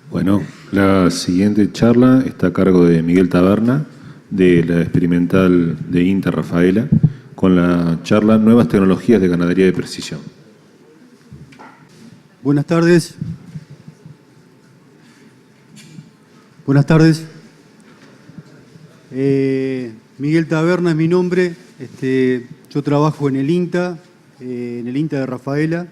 Bueno, la siguiente charla está a cargo de Miguel Taberna, de la experimental de INTA Rafaela, con la charla Nuevas tecnologías de ganadería de precisión. Buenas tardes. Buenas tardes. Miguel Taberna es mi nombre. Yo trabajo en el INTA de Rafaela.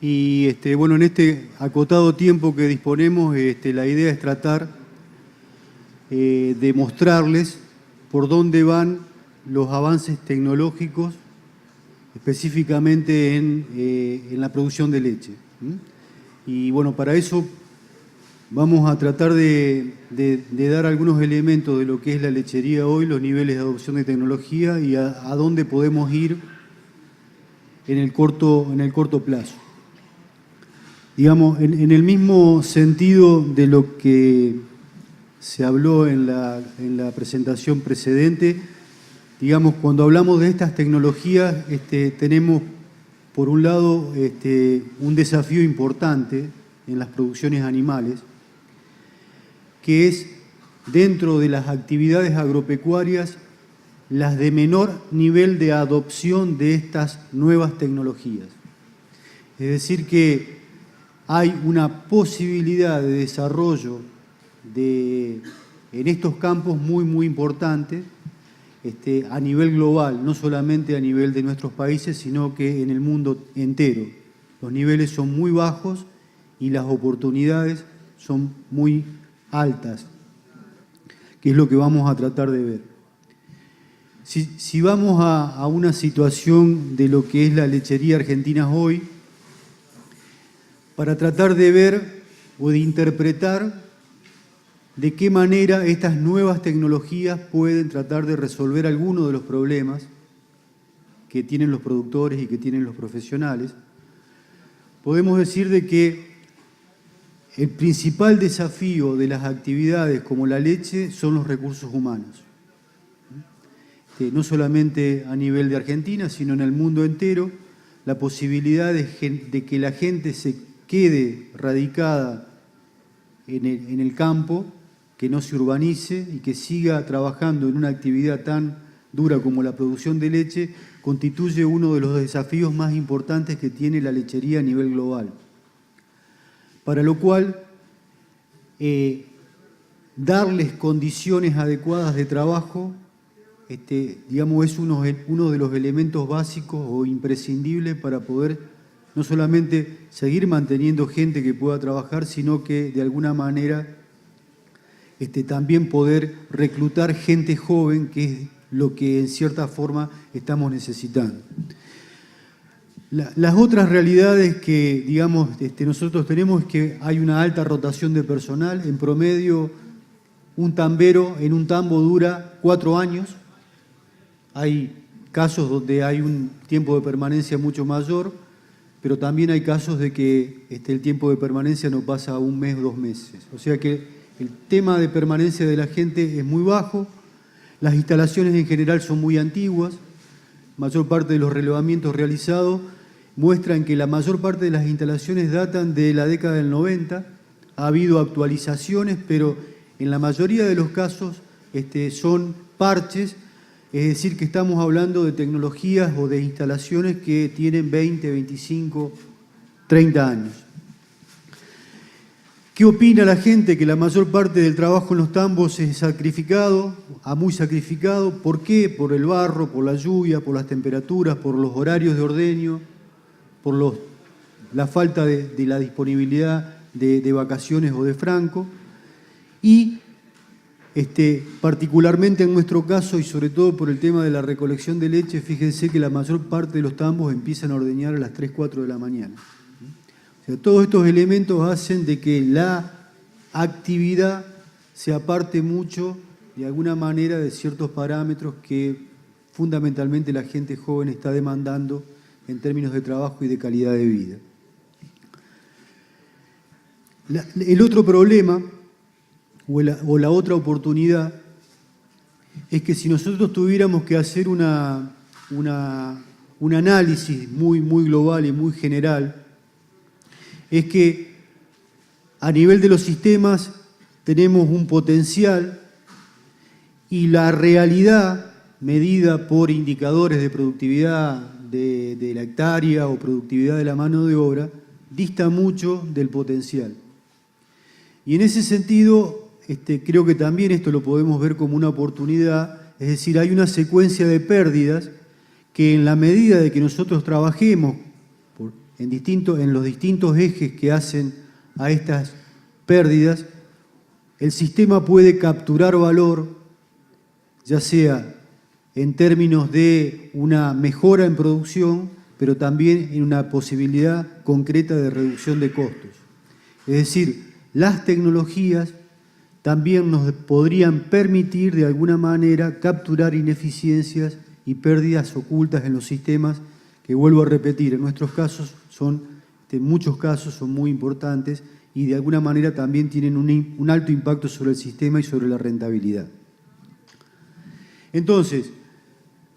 Y bueno, en este acotado tiempo que disponemos, la idea es tratar de mostrarles por dónde van los avances tecnológicos, específicamente en la producción de leche. Y bueno, para eso vamos a tratar de dar algunos elementos de lo que es la lechería hoy, los niveles de adopción de tecnología y a dónde podemos ir en el corto plazo. Digamos, en el mismo sentido de lo que se habló en la presentación precedente, digamos, cuando hablamos de estas tecnologías, tenemos, por un lado, un desafío importante en las producciones animales, que es, dentro de las actividades agropecuarias, las de menor nivel de adopción de estas nuevas tecnologías. Es decir, que hay una posibilidad de desarrollo en estos campos muy importante a nivel global, no solamente a nivel de nuestros países, sino que en el mundo entero. Los niveles son muy bajos y las oportunidades son muy altas, que es lo que vamos a tratar de ver. Si vamos a una situación de lo que es la lechería argentina hoy, para tratar de ver o de interpretar de qué manera estas nuevas tecnologías pueden tratar de resolver algunos de los problemas que tienen los productores y que tienen los profesionales, podemos decir de que el principal desafío de las actividades como la leche son los recursos humanos. No solamente a nivel de Argentina, sino en el mundo entero, la posibilidad de que la gente se quede radicada en el campo, que no se urbanice y que siga trabajando en una actividad tan dura como la producción de leche, constituye uno de los desafíos más importantes que tiene la lechería a nivel global. Para lo cual, darles condiciones adecuadas de trabajo, digamos, es uno de los elementos básicos o imprescindibles para poder no solamente seguir manteniendo gente que pueda trabajar, sino que de alguna manera también poder reclutar gente joven, que es lo que en cierta forma estamos necesitando. Las otras realidades que, digamos, nosotros tenemos es que hay una alta rotación de personal. En promedio, un tambero en un tambo dura 4 años. Hay casos donde hay un tiempo de permanencia mucho mayor, pero también hay casos de que el tiempo de permanencia no pasa a 1 mes o 2 meses. O sea que el tema de permanencia de la gente es muy bajo, las instalaciones en general son muy antiguas, mayor parte de los relevamientos realizados muestran que la mayor parte de las instalaciones datan de la década del 90, ha habido actualizaciones, pero en la mayoría de los casos son parches. Es decir, que estamos hablando de tecnologías o de instalaciones que tienen 20, 25, 30 años. ¿Qué opina la gente? Que la mayor parte del trabajo en los tambos es sacrificado, muy sacrificado. ¿Por qué? Por el barro, por la lluvia, por las temperaturas, por los horarios de ordeño, por la falta de la disponibilidad de vacaciones o de franco. Y particularmente en nuestro caso, y sobre todo por el tema de la recolección de leche, fíjense que la mayor parte de los tambos empiezan a ordeñar a las 3, 4 de la mañana. O sea, todos estos elementos hacen de que la actividad se aparte mucho, de alguna manera, de ciertos parámetros que fundamentalmente la gente joven está demandando en términos de trabajo y de calidad de vida. El otro problema o la otra oportunidad es que si nosotros tuviéramos que hacer un análisis muy global y muy general, es que A nivel de los sistemas tenemos un potencial y la realidad medida por indicadores de productividad de la hectárea o productividad de la mano de obra dista mucho del potencial. Y en ese sentido, creo que también esto lo podemos ver como una oportunidad, es decir, hay una secuencia de pérdidas que en la medida de que nosotros trabajemos en los distintos ejes que hacen a estas pérdidas, el sistema puede capturar valor, ya sea en términos de una mejora en producción, pero también en una posibilidad concreta de reducción de costos. Es decir, las tecnologías también nos podrían permitir de alguna manera capturar ineficiencias y pérdidas ocultas en los sistemas, que vuelvo a repetir, en nuestros casos en muchos casos son muy importantes y de alguna manera también tienen un alto impacto sobre el sistema y sobre la rentabilidad. Entonces,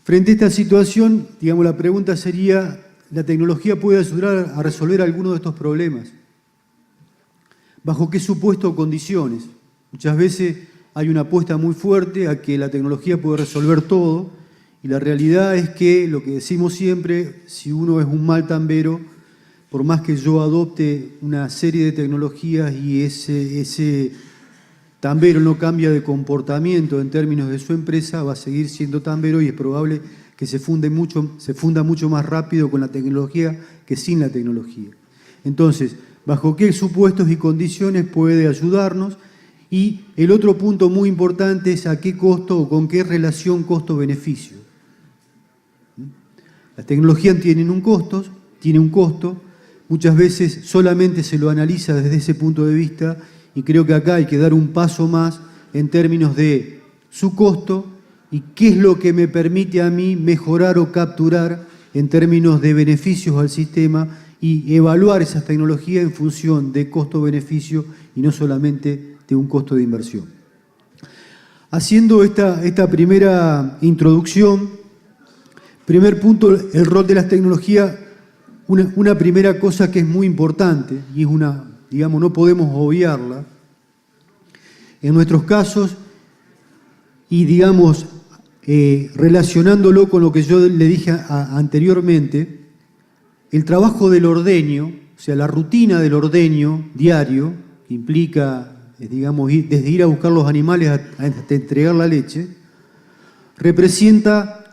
frente a esta situación, digamos, la pregunta sería, ¿la tecnología puede ayudar a resolver alguno de estos problemas? ¿Bajo qué supuesto o condiciones? Muchas veces hay una apuesta muy fuerte a que la tecnología puede resolver todo y la realidad es que, lo que decimos siempre, si uno es un mal tambero, por más que yo adopte una serie de tecnologías y ese tambero no cambia de comportamiento en términos de su empresa, va a seguir siendo tambero y es probable que se funda mucho más rápido con la tecnología que sin la tecnología. Entonces, ¿bajo qué supuestos y condiciones puede ayudarnos? Y el otro punto muy importante es a qué costo o con qué relación costo-beneficio. Las tecnologías tienen un costo, muchas veces solamente se lo analiza desde ese punto de vista y creo que acá hay que dar un paso más en términos de su costo y qué es lo que me permite a mí mejorar o capturar en términos de beneficios al sistema y evaluar esas tecnologías en función de costo-beneficio y no solamente de un costo de inversión. Haciendo esta primera introducción, primer punto, el rol de las tecnologías, una primera cosa que es muy importante y es digamos, no podemos obviarla. En nuestros casos, y digamos, relacionándolo con lo que yo le dije anteriormente, el trabajo del ordeño, o sea, la rutina del ordeño diario, que implica, digamos, desde ir a buscar los animales hasta entregar la leche, representa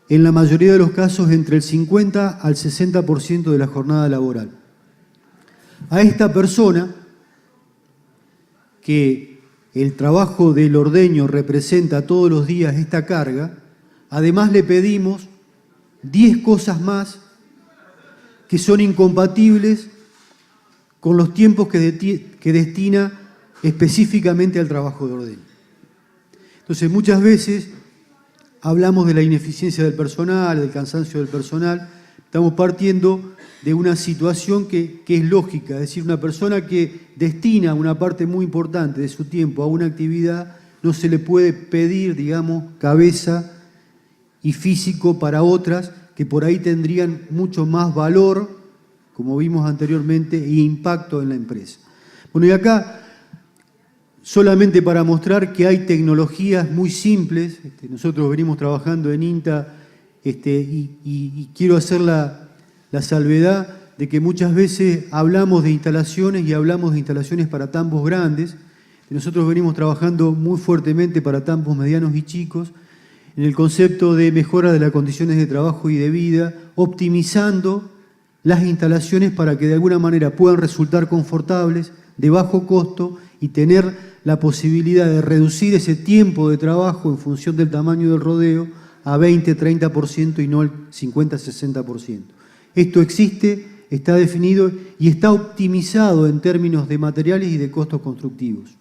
en la mayoría de los casos entre el 50 al 60% de la jornada laboral. A esta persona, que el trabajo del ordeño representa todos los días esta carga, además le pedimos 10 cosas más que son incompatibles con los tiempos que destina específicamente al trabajo de ordeño. Entonces, muchas veces hablamos de la ineficiencia del personal, del cansancio del personal. Estamos partiendo de una situación que es lógica, es decir, una persona que destina una parte muy importante de su tiempo a una actividad, no se le puede pedir, digamos, cabeza y físico para otras que por ahí tendrían mucho más valor, como vimos anteriormente, e impacto en la empresa. Bueno, y acá, solamente para mostrar que hay tecnologías muy simples, nosotros venimos trabajando en INTA y quiero hacer la salvedad de que muchas veces hablamos de instalaciones y hablamos de instalaciones para tambos grandes. Nosotros venimos trabajando muy fuertemente para tambos medianos y chicos en el concepto de mejora de las condiciones de trabajo y de vida, optimizando las instalaciones para que de alguna manera puedan resultar confortables, de bajo costo y tener la posibilidad de reducir ese tiempo de trabajo en función del tamaño del rodeo a 20-30% y no al 50-60%. Esto existe, está definido y está optimizado en términos de materiales y de costos constructivos.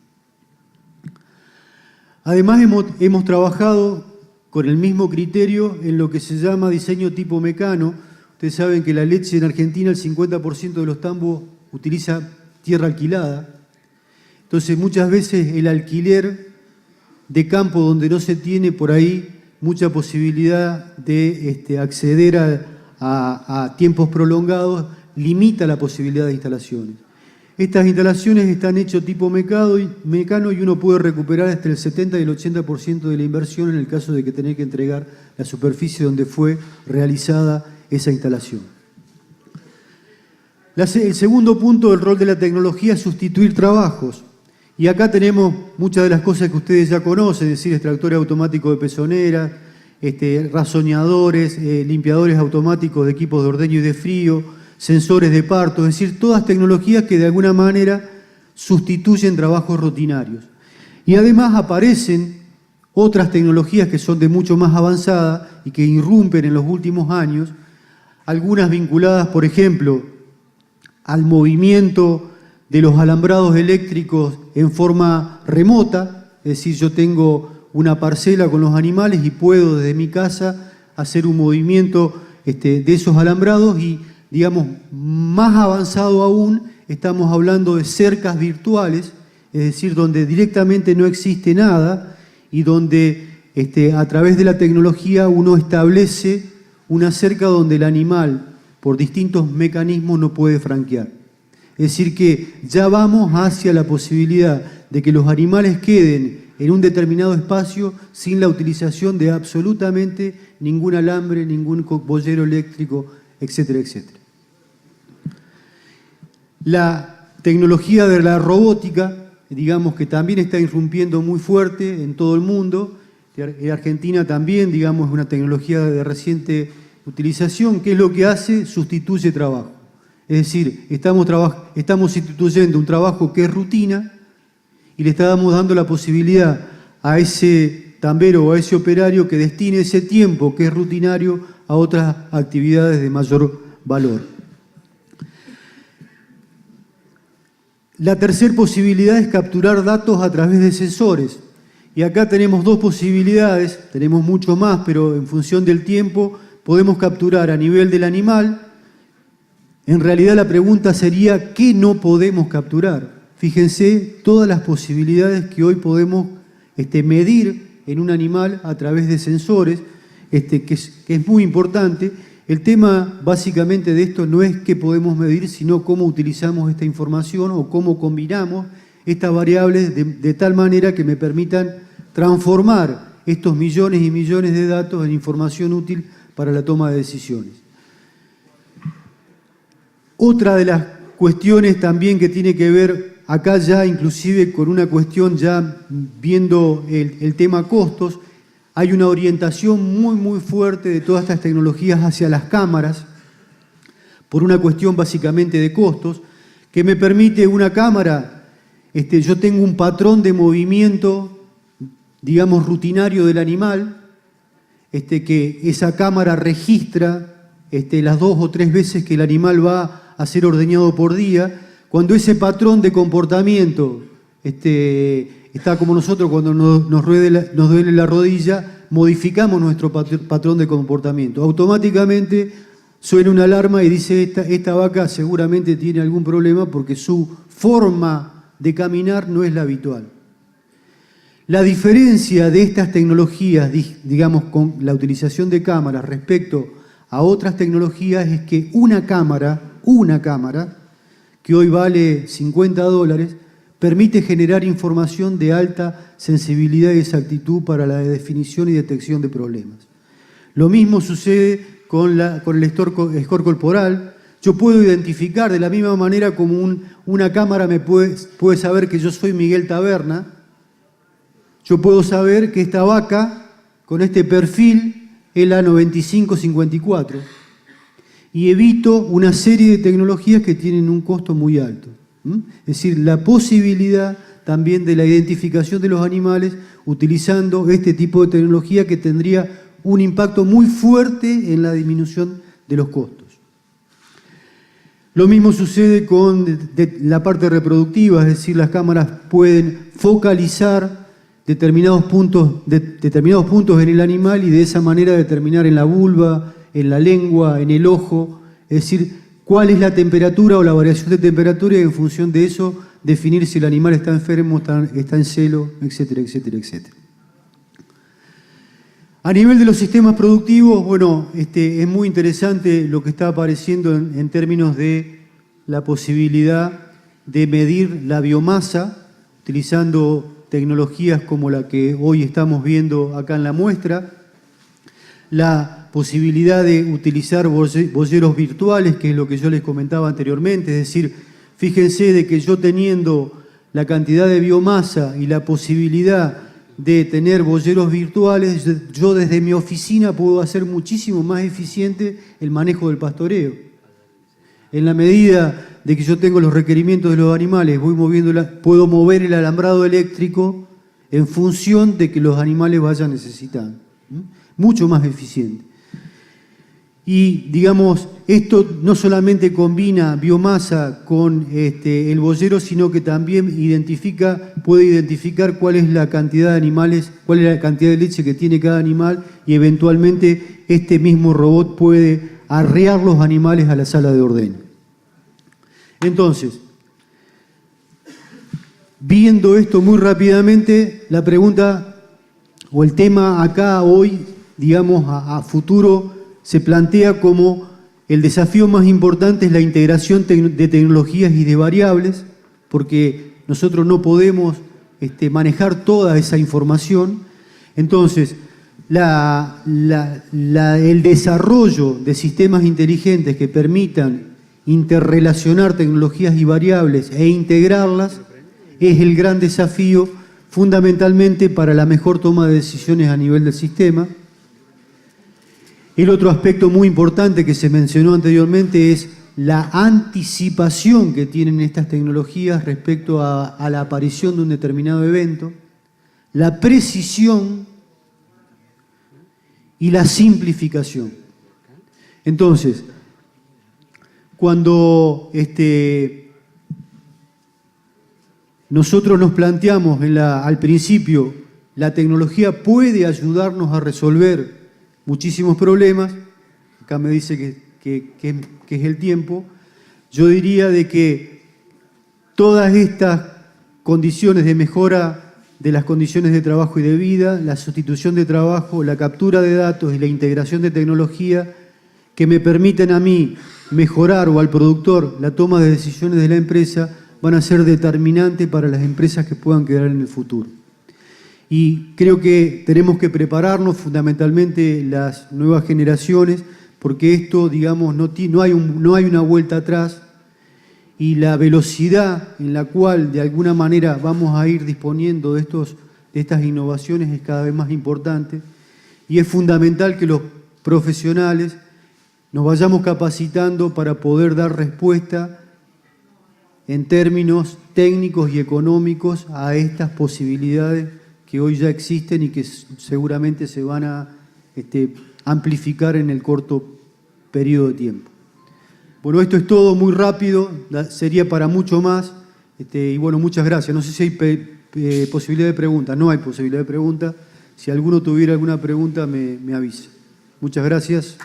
Además, hemos trabajado con el mismo criterio en lo que se llama diseño tipo mecano. Ustedes saben que la leche en Argentina, el 50% de los tambos utiliza tierra alquilada. Entonces, muchas veces el alquiler de campo donde no se tiene por ahí mucha posibilidad de acceder a tiempos prolongados limita la posibilidad de instalaciones. Estas instalaciones están hechas tipo mecano y uno puede recuperar hasta el 70 y el 80% de la inversión en el caso de que tenga que entregar la superficie donde fue realizada esa instalación. El segundo punto del rol de la tecnología es sustituir trabajos. Y acá tenemos muchas de las cosas que ustedes ya conocen, es decir, extractores automáticos de pezoneras, razoñadores, limpiadores automáticos de equipos de ordeño y de frío, sensores de parto, es decir, todas tecnologías que de alguna manera sustituyen trabajos rutinarios. Y además aparecen otras tecnologías que son de mucho más avanzada y que irrumpen en los últimos años, algunas vinculadas, por ejemplo, al movimiento de los alambrados eléctricos en forma remota, es decir, yo tengo una parcela con los animales y puedo desde mi casa hacer un movimiento de esos alambrados y, digamos, más avanzado aún, estamos hablando de cercas virtuales, es decir, donde directamente no existe nada y donde a través de la tecnología uno establece una cerca donde el animal, por distintos mecanismos, no puede franquear. Es decir, que ya vamos hacia la posibilidad de que los animales queden en un determinado espacio sin la utilización de absolutamente ningún alambre, ningún boyero eléctrico, etcétera, etcétera. La tecnología de la robótica, digamos que también está irrumpiendo muy fuerte en todo el mundo. En Argentina también, digamos, es una tecnología de reciente utilización. ¿Qué es lo que hace? Sustituye trabajo. Es decir, estamos instituyendo un trabajo que es rutina y le estamos dando la posibilidad a ese tambero o a ese operario que destine ese tiempo que es rutinario a otras actividades de mayor valor. La tercera posibilidad es capturar datos a través de sensores. Y acá tenemos dos posibilidades, tenemos mucho más, pero en función del tiempo podemos capturar a nivel del animal. En realidad la pregunta sería, ¿qué no podemos capturar? Fíjense todas las posibilidades que hoy podemos medir en un animal a través de sensores, que es muy importante. El tema básicamente de esto no es qué podemos medir, sino cómo utilizamos esta información o cómo combinamos estas variables de tal manera que me permitan transformar estos millones y millones de datos en información útil para la toma de decisiones. Otra de las cuestiones también que tiene que ver acá ya inclusive con una cuestión ya viendo el tema costos, hay una orientación muy fuerte de todas estas tecnologías hacia las cámaras, por una cuestión básicamente de costos, que me permite una cámara, yo tengo un patrón de movimiento, digamos, rutinario del animal, que esa cámara registra las 2 o 3 veces que el animal va a ser ordeñado por día. Cuando ese patrón de comportamiento está como nosotros cuando nos duele la rodilla, modificamos nuestro patrón de comportamiento. Automáticamente suena una alarma y dice esta vaca seguramente tiene algún problema porque su forma de caminar no es la habitual. La diferencia de estas tecnologías, digamos, con la utilización de cámaras respecto a otras tecnologías es que una cámara, que hoy vale $50, permite generar información de alta sensibilidad y exactitud para la definición y detección de problemas. Lo mismo sucede con el score corporal. Yo puedo identificar de la misma manera como una cámara me puede saber que yo soy Miguel Taberna. Yo puedo saber que esta vaca, con este perfil, es la 9554. Y evito una serie de tecnologías que tienen un costo muy alto. Es decir, la posibilidad también de la identificación de los animales utilizando este tipo de tecnología que tendría un impacto muy fuerte en la disminución de los costos. Lo mismo sucede con la parte reproductiva, es decir, las cámaras pueden focalizar determinados puntos en el animal y de esa manera determinar en la vulva, en la lengua, en el ojo, es decir, cuál es la temperatura o la variación de temperatura y en función de eso definir si el animal está enfermo, está en celo, etcétera, etcétera, etcétera. A nivel de los sistemas productivos, bueno, es muy interesante lo que está apareciendo en términos de la posibilidad de medir la biomasa, utilizando tecnologías como la que hoy estamos viendo acá en la muestra, la posibilidad de utilizar bolleros virtuales, que es lo que yo les comentaba anteriormente, es decir, fíjense de que yo teniendo la cantidad de biomasa y la posibilidad de tener bolleros virtuales, yo desde mi oficina puedo hacer muchísimo más eficiente el manejo del pastoreo. En la medida de que yo tengo los requerimientos de los animales, puedo mover el alambrado eléctrico en función de que los animales vayan necesitando. Mucho más eficiente. Y, digamos, esto no solamente combina biomasa con el bollero, sino que también puede identificar cuál es la cantidad de animales, cuál es la cantidad de leche que tiene cada animal, y eventualmente este mismo robot puede arrear los animales a la sala de ordeño. Entonces, viendo esto muy rápidamente, la pregunta o el tema acá hoy, digamos, a futuro, se plantea como el desafío más importante es la integración de tecnologías y de variables, porque nosotros no podemos manejar toda esa información. Entonces, el desarrollo de sistemas inteligentes que permitan interrelacionar tecnologías y variables e integrarlas es el gran desafío fundamentalmente para la mejor toma de decisiones a nivel del sistema. El otro aspecto muy importante que se mencionó anteriormente es la anticipación que tienen estas tecnologías respecto a la aparición de un determinado evento, la precisión y la simplificación. Entonces, cuando nosotros nos planteamos al principio, la tecnología puede ayudarnos a resolver muchísimos problemas, acá me dice que es el tiempo, yo diría de que todas estas condiciones de mejora de las condiciones de trabajo y de vida, la sustitución de trabajo, la captura de datos y la integración de tecnología que me permiten a mí mejorar o al productor la toma de decisiones de la empresa van a ser determinantes para las empresas que puedan quedar en el futuro. Y creo que tenemos que prepararnos fundamentalmente las nuevas generaciones, porque esto, digamos, no hay una vuelta atrás, y la velocidad en la cual de alguna manera vamos a ir disponiendo de estas innovaciones es cada vez más importante, y es fundamental que los profesionales nos vayamos capacitando para poder dar respuesta en términos técnicos y económicos a estas posibilidades que hoy ya existen y que seguramente se van a amplificar en el corto periodo de tiempo. Bueno, esto es todo muy rápido, sería para mucho más, y bueno, muchas gracias. No sé si hay posibilidad de pregunta, no hay posibilidad de pregunta. Si alguno tuviera alguna pregunta, me avisa. Muchas gracias.